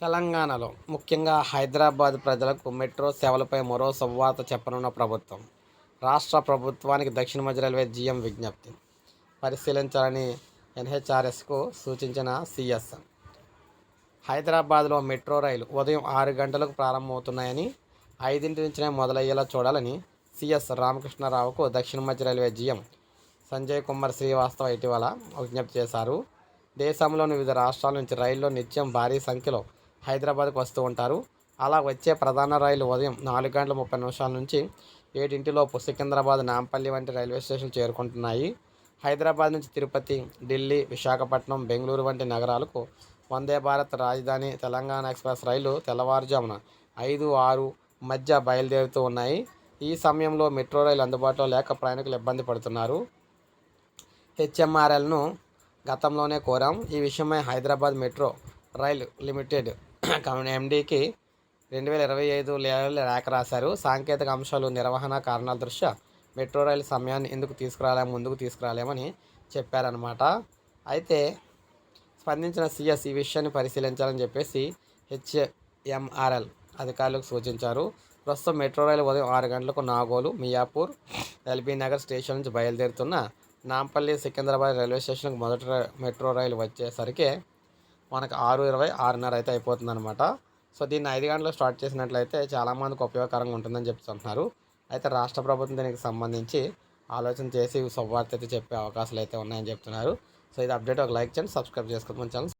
తెలంగాణలో ముఖ్యంగా హైదరాబాద్ ప్రజలకు మెట్రో సేవలపై మరో శుభవార్త చెప్పనున్న ప్రభుత్వం. రాష్ట్ర ప్రభుత్వానికి దక్షిణ మధ్య రైల్వే జీఎం విజ్ఞప్తి పరిశీలించాలని ఎన్హెచ్ఆర్ఎస్కు సూచించిన సీఎస్. హైదరాబాద్లో మెట్రో రైలు ఉదయం 6 గంటలకు ప్రారంభమవుతున్నాయని, 5 నుంచే మొదలయ్యేలా చూడాలని సీఎస్ రామకృష్ణారావుకు దక్షిణ మధ్య రైల్వే జీఎం సంజయ్ కుమార్ శ్రీవాస్తవ ఇటీవల విజ్ఞప్తి చేశారు. దేశంలోని వివిధ రాష్ట్రాల నుంచి రైల్లో నిత్యం భారీ సంఖ్యలో హైదరాబాద్కు వస్తూ ఉంటారు. అలా వచ్చే ప్రధాన రైలు ఉదయం 4:30 నుంచి 7 సికింద్రాబాద్, నాంపల్లి వంటి రైల్వే స్టేషన్లు చేరుకుంటున్నాయి. హైదరాబాద్ నుంచి తిరుపతి, ఢిల్లీ, విశాఖపట్నం, బెంగళూరు వంటి నగరాలకు వందే భారత్, రాజధాని, తెలంగాణ ఎక్స్ప్రెస్ రైళ్లు తెల్లవారుజామున 5, 6 మధ్య బయలుదేరుతూ ఉన్నాయి. ఈ సమయంలో మెట్రో రైలు అందుబాటులో లేక ప్రయాణికులు ఇబ్బంది పడుతున్నారు. హెచ్ఎంఆర్ఎల్ను గతంలోనే కోరాం. ఈ విషయమై హైదరాబాద్ మెట్రో రైల్ లిమిటెడ్ ఎండీకి 2025 లేఖ రాశారు. సాంకేతిక అంశాలు, నిర్వహణ కారణాల దృష్ట్యా మెట్రో రైలు సమయాన్ని ముందుకు తీసుకురాలేమని చెప్పారనమాట. అయితే స్పందించిన సీఎస్ ఈ విషయాన్ని పరిశీలించాలని చెప్పేసి హెచ్ఎంఆర్ఎల్ అధికారులకు సూచించారు. ప్రస్తుతం మెట్రో రైలు ఉదయం 6 గంటలకు నాగోలు, మియాపూర్, ఎల్బీ నగర్ స్టేషన్ నుంచి బయలుదేరుతున్న నాంపల్లి, సికింద్రాబాద్ రైల్వే స్టేషన్కి మొదటి మెట్రో రైలు వచ్చేసరికి మనకు 6:20, 6:30 అయితే అయిపోతుందన్నమాట. సో దీన్ని 5 గంటలకు స్టార్ట్ చేసినట్లయితే చాలామందికి ఉపయోగకరంగా ఉంటుందని చెప్తున్నారు. అయితే రాష్ట్ర ప్రభుత్వం దీనికి సంబంధించి ఆలోచన చేసి శుభవార్త అయితే చెప్పే అవకాశాలు అయితే ఉన్నాయని చెప్తున్నారు. సో ఇది అప్డేట్. ఒక లైక్ చేయండి, సబ్స్క్రైబ్ చేసుకోండి మన ఛానల్.